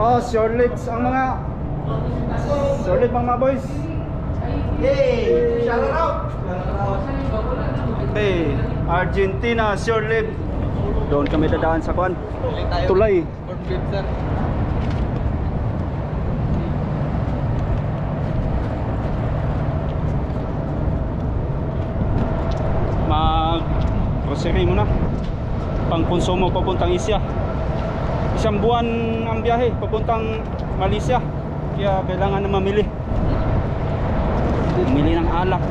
Oh, short legs ang mga short leg mga boys. Hey, shout out. Hey, Argentina short leg. Doon kami dadaan sa kuan. Tulay. Mag-grocery muna. Pang konsumo papuntang Asia. Isang buwan ang biyahe papuntang Malaysia. Kaya kailangan na mamili. Bumili ng alak.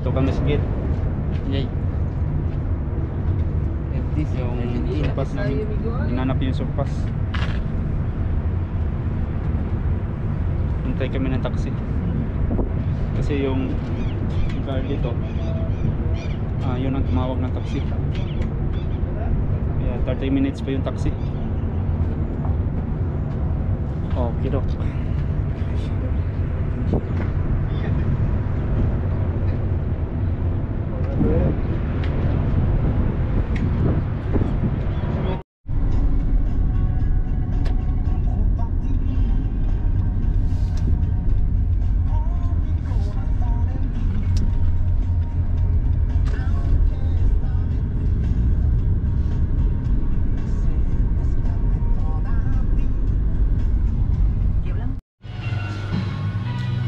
Ito kami sa gate. Yay. This yung surpass namin. Hinanap yung surpass. Hintay kami ng taxi. Kasi yung car dito yun ang tumawag ng taxi. Kaya 30 minutes pa yung taxi. Okay dok.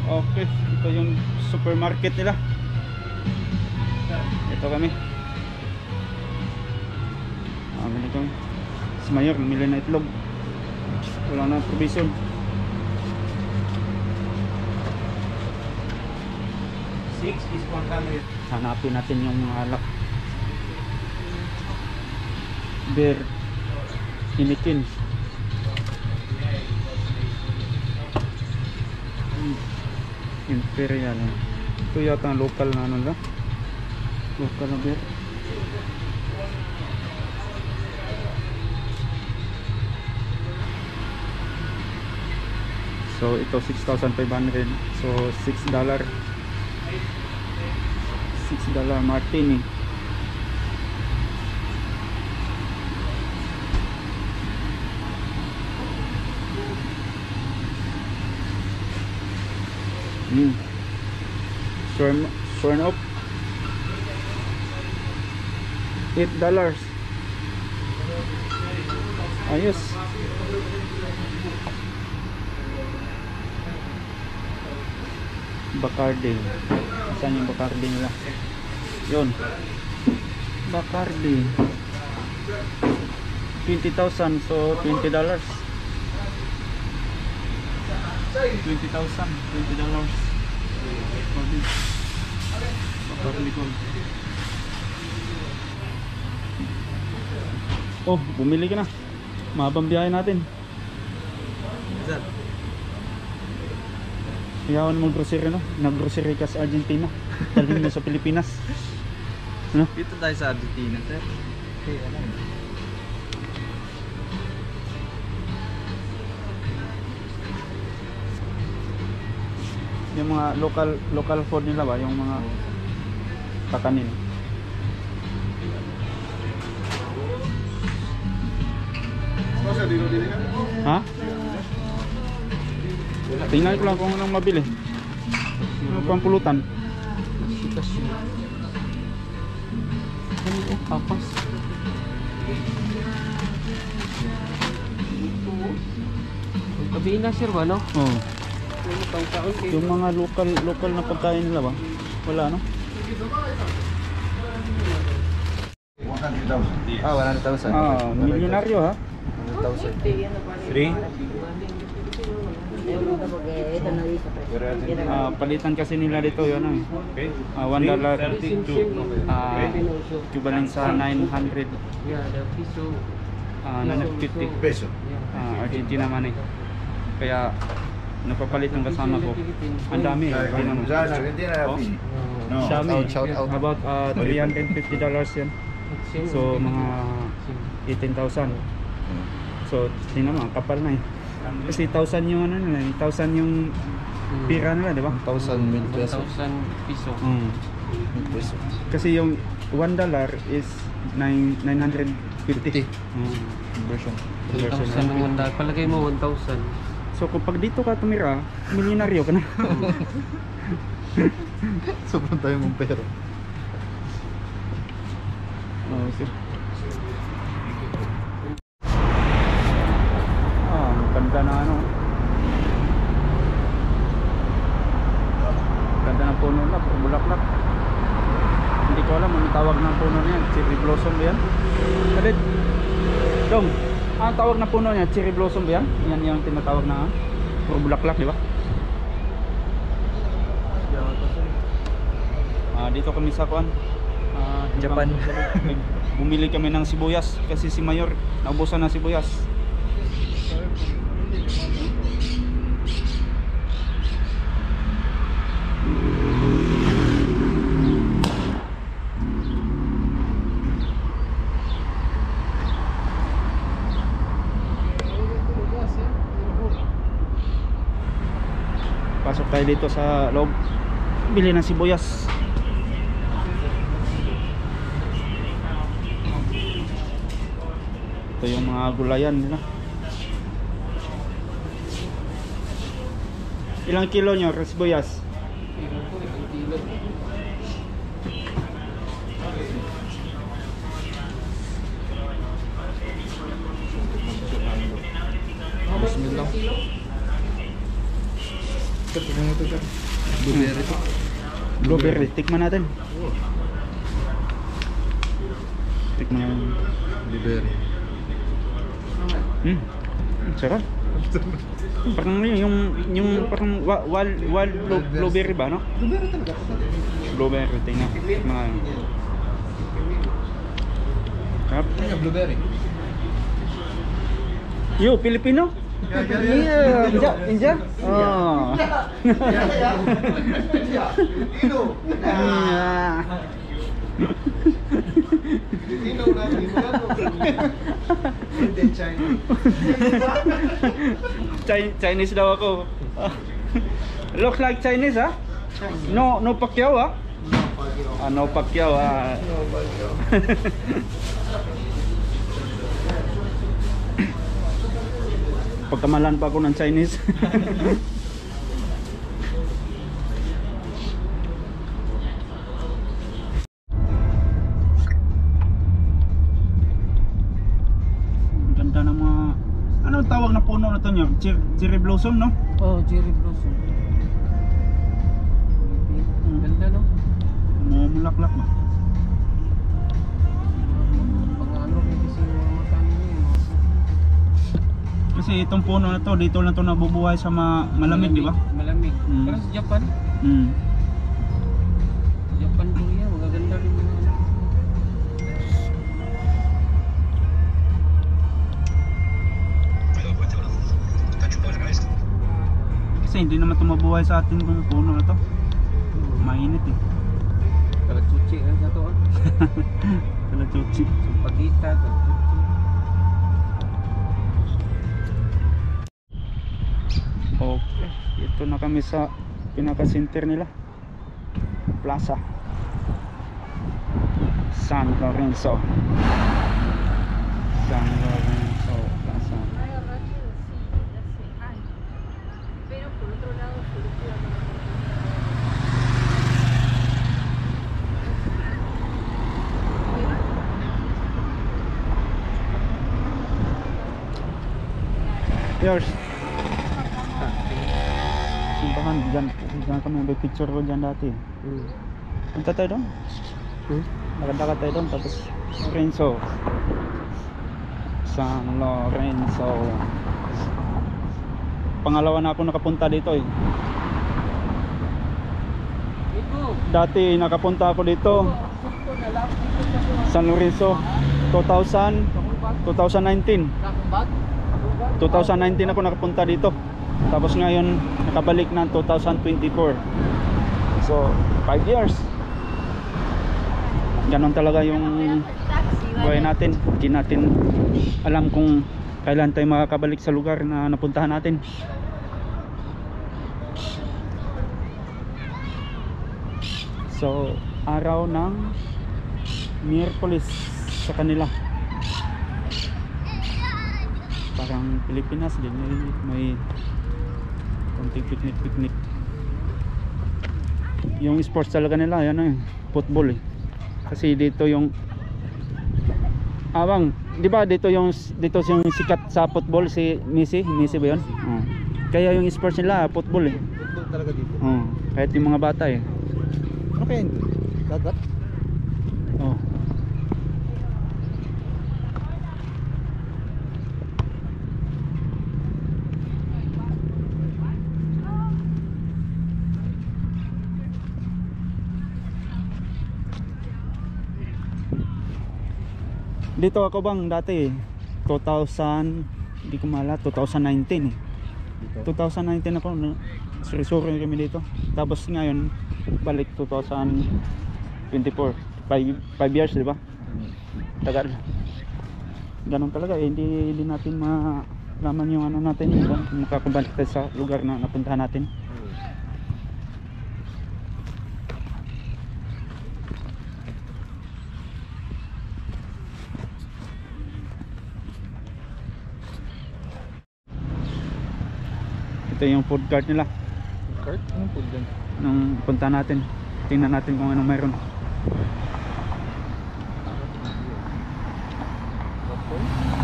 Okay, ito yung supermarket nila. Ito kami. Bili kami. Si Mayor, namili na itlog. Wala na provision. Hanapin natin yung mga alak. Beer, Hinikin. Imperial. Ito yata ang local na ano lang. Local na beer. So ito 6,500. So $6. $6 martini. Sworn up $8. Ayos. Bacardi. Saan yung Bacardi nila? Yun, Bacardi 20,000. So $20. $20,000. Bacardi Gold. Oh, bumili ka na. Mahabang biyahe natin. Iyawan mo grocery, no? Nag-grocery ka sa Argentina. Dalhin mo sa Pilipinas. Ano? Dito tayo sa Argentina, sir. Okay, ano? Yung mga local food nila ba? Yung mga kakanin. Ha? Tingnan ko lang kung anong mabili. Ano pang pulutan? Ano papas? Kabihin na sir ba, no? Oo. Yung mga local na pagkain nila ba? Wala, no? 100,000. Ah, 100,000. Milyonaryo ha? 100,000. 3? Palitan kasi nila dito yun ano, Okay. $1 equivalent sa 900 Yeah, the piso. 950 Peso. Argentina money. Kaya napapalit ng kasama ko. Ang dami. Sa Argentina na piso. No. Shout out. About $350 yan. So mga 18,000. So tingnan mo, kapal na eh. Kasi 1,000 yung ano nila, 1,000 yung pira nila, di ba? 1,000 peso. 1,000 piso. Kasi yung $1 is 950. Version. 1,000 ang $1. Palagay mo 1,000. So kung pag dito ka tumira, milyonaryo ka na. Sobrang tayo mong pera. Okay. Ang ganda na ano. Ganda ng puno na, bulaklak. Hindi ko alam anong tawag ng puno niyan. Cherry blossom ba yan? Kadit. Dong, ang tawag na puno niya, cherry blossom ba yan? Yan yung tinatawag na puro bulaklak, di ba? Dito kami sa kuan. Japan. Bumili kami ng sibuyas kasi si Mayor naubusan ng sibuyas. Pasok tayo dito sa loob. Bili ng sibuyas. Ito yung mga gulayan nila. Ilang kilo nyo sibuyas? Bismillah. Sir, tignan ito sir. Blueberry to. Blueberry, tikman natin. Tikman natin. Blueberry. Sarap. Parang yung parang wild blueberry ba, no? Blueberry talaga. Blueberry, tingnan. Tikman natin. Sarap. Ano yung blueberry? Yo, Filipino? Yeah, India? Oh. Chinese daw ako. Looks like Chinese, ah? No Pacquiao, ah? No Pacquiao, ah. Pagkamalan pa ako ng Chinese. Ganda ng mga... Anong tawag na puno na to niya? Cherry blossom, no? Oh, cherry blossom. Ganda, no? Mulaklak ba? Pag-ano rin kasi yung mga mata niya. Kasi itong puno na to, dito lang to nabubuhay sa malamig, di ba? Malamig. Pero sa Japan, Japan Korea, magaganda rin yung mga Kasi hindi naman tumabuhay sa atin kung puno na to. Mainit eh. Kalachuchi sa to. Kalachuchi. Pagita, kalachuchi. Okay, ito na kami sa pinaka-center nila. Plaza San Lorenzo. San Lorenzo Plaza. Yours. Simbahan dyan kami may picture ko dyan dati. Punta tayo doon. Nakadakad tayo doon tapos Lorenzo. San Lorenzo. Pangalawa na ako nakapunta dito eh. Dati nakapunta ako dito San Lorenzo 2019 ako nakapunta dito. Tapos ngayon nakabalik ng 2024. So 5 years. Ganon talaga yung buhay natin. Hindi natin alam kung kailan tayo makakabalik sa lugar na napuntahan natin. So araw ng Miyerkules sa kanila. Parang Pilipinas din, may konting picnic. Yung sports talaga nila, yan eh, football eh. Kasi dito yung di ba dito yung sikat sa football si Messi ba yun? Oh. Kaya yung sports nila football eh. Football talaga dito. Oh, kahit yung mga bata eh. Ano kaya yun? Dagat? Oh. Dito ako bang dati 2000, hindi ko maalala, 2019 eh. Dito. 2019 ako, sorry kami dito. Tapos ngayon, balik 2024. 5 years, di ba? Tagal. Ganun talaga eh, hindi natin malaman yung ano natin, kung makakabalik tayo sa lugar na napuntahan natin. Ito yung food cart nila Cart? Anong food dyan? nung punta natin. Tingnan natin kung anong mayroon.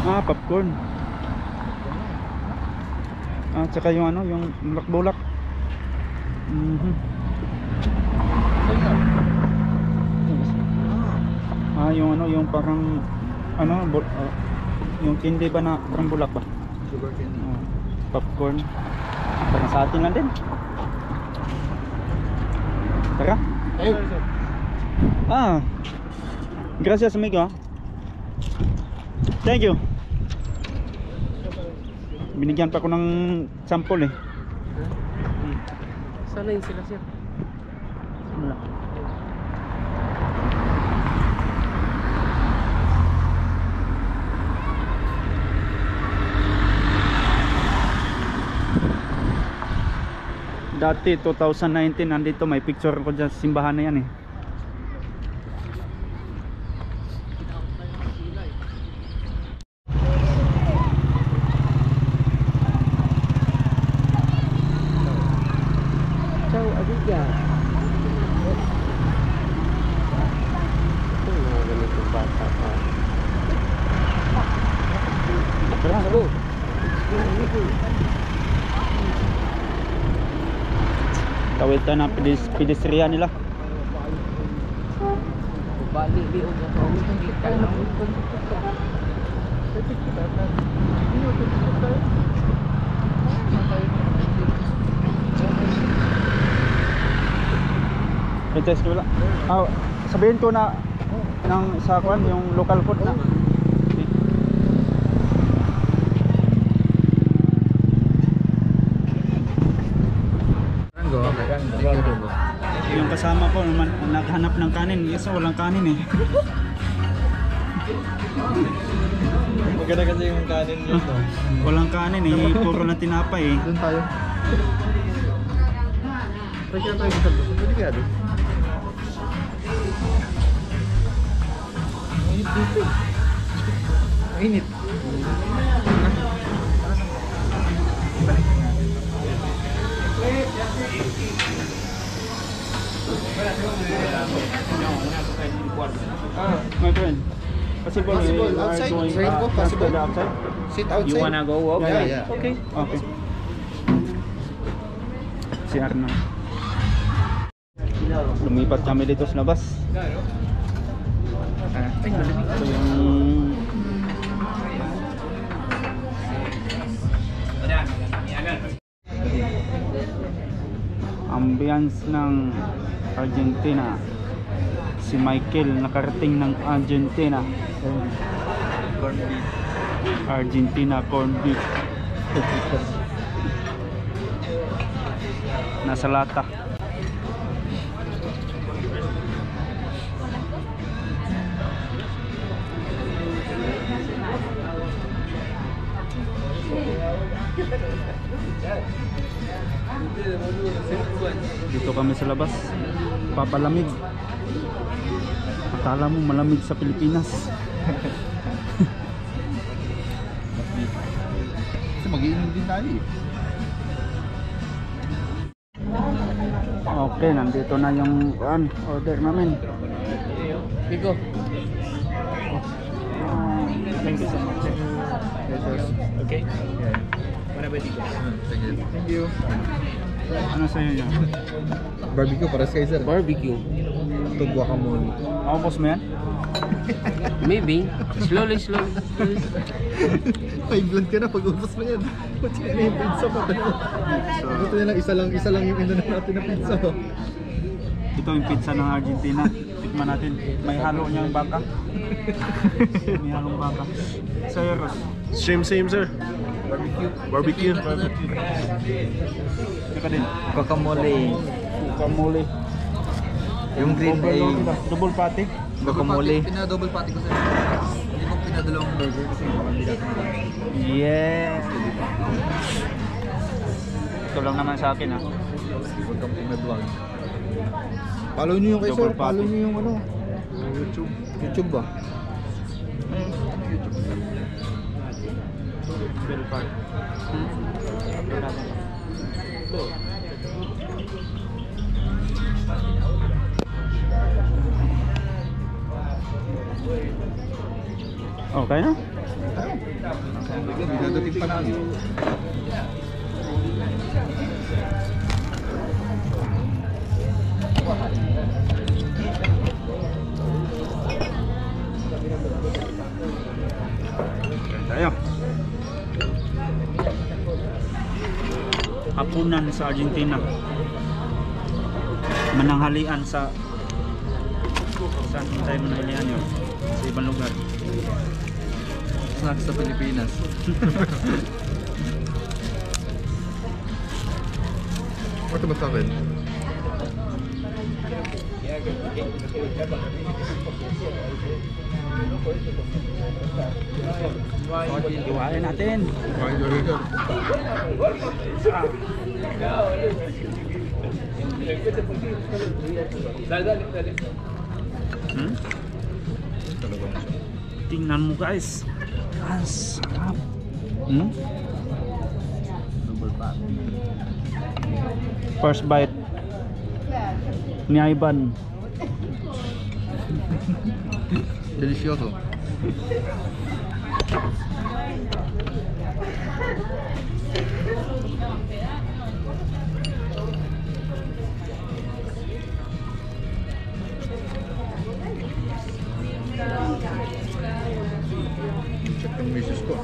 Popcorn. Tsaka yung ano, yung bulak-bulak. Yung ano, yung parang ano, yung candy ba na parang bulak ba? Sugar candy. Popcorn. Parang sa atin lang din. Tara. Gracias amigo. Thank you. Binigyan pa ko ng sample eh. Sana yun sila sir. Wala. Dati 2019 nandito, may picture ko dyan sa simbahan na yan eh. Ciao, amiga. Ito yung mga ganitong bata pa. Tara. Tawid tayo ng pedestrian nila. Bali, liog ako. Hindi ka na. Test ko lang. Sabihin ko na ng sa kwan yung local food na. Yung kasama ko naman naghanap ng kanin, isa walang kanin eh. Maganda kasi yung kanin yun, no? Walang kanin eh, puro na tinapay eh. Doon tayo. Pwede na tayo sa bus. Pwede kaya doon? Mainit dito eh. Mainit. My friend, possible Possible, outside. Possible. outside? Sit outside. You wanna go walk? Yeah. Okay. Okay. Si Arno. Lumipat kami dito sa labas. Ito yung ambience ng Argentina. Si Michael nakarating ng Argentina. Corn beef. Argentina corned beef. Nasa lata. Dito kami sa labas. Papalamig. Kala mo malamig sa Pilipinas. Kasi mag-iinom din tayo eh. Okay, nandito na yung order namin. Bigo. Thank you so much. Okay. Mana ba dito? Thank you. Ano sa'yo yan? Barbecue para sa sir. Barbecue. Ito guacamole. Maubos mo yan? Maybe. Slowly. May blunt ka na pag-ubos mo yan. Pati na yung pizza pa. Ito na lang, isa lang yung inunan natin na pizza. Ito yung pizza ng Argentina. Tikman natin. May halo niyang baka. May halong baka. Sa'yo, Ross. Same, sir. Barbecue. Ika din. Guacamole. Guacamole. Yung green ay Double patty. guacamole. Pina-double patty ko sir. Hindi ko pinadalawang burger kasi baka hindi natin. Yeah. Ito lang naman sa akin, ha. Welcome to my vlog. Follow nyo yung kay sir. Double patty. Follow nyo yung ano. YouTube ba? Double patty. Okay na? May dadating pa namin. Tayo. Hapunan sa Argentina. Mananghalian sa saan tayo mananghalian yun? Sa ibang lugar. Snacks sa Pilipinas. Ito ba sa akin? Iwain natin. Tingnan mo guys. Ang sarap. First bite ni Ivan. Delicioso. Check ng misis ko.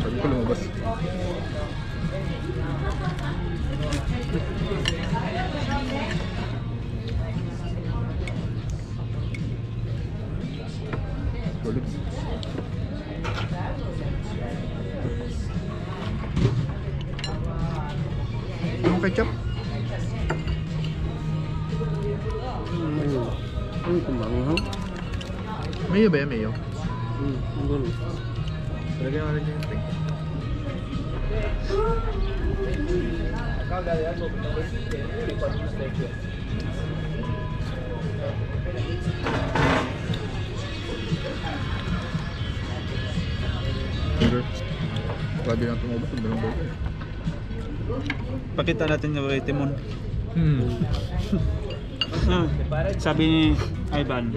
Sabi ko lumabas. Kulit. Yung ketchup? Ang kumanghang. Mayo ba yan? Mayo? Gulo. Lagyan natin yung thing. Burger. Grabe na tumubos ang dalawang burger. Pakita natin yung kay Timon. Sabi ni Ivan,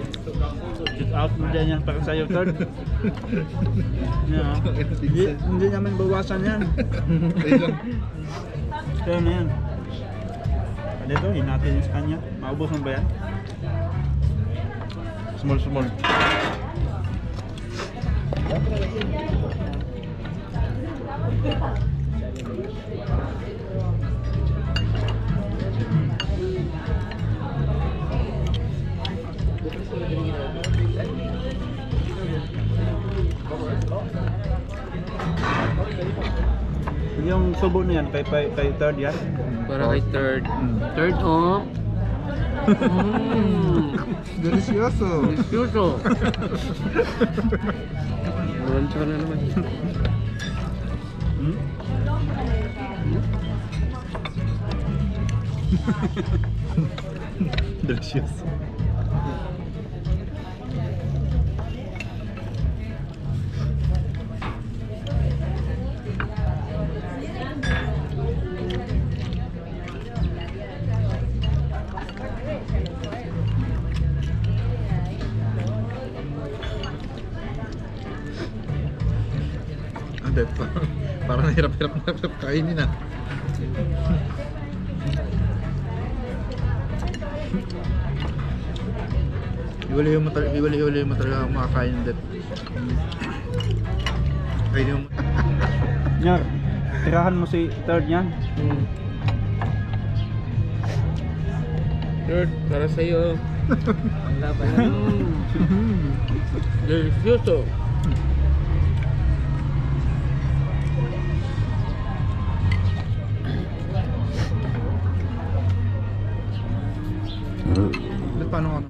shoot out mo dyan yan para sa'yo, third. Hindi naman bawasan yan. Kaya na yan. Dito, hinatin yung sa kanya. Maubos mo ba yan? Small. Yung subo na yan, kay third yan. Para kay third. Third oh. Delicioso! Delicioso. Rancho na naman. Delicioso. Det. Parang hirap-hirap na kainin na. Iwali mo talaga ang makakain ng Det. Kainin mo. Nyar, tirahan mo si third yan. Third, para sa'yo. Wala pa yan. Delicioso. Paano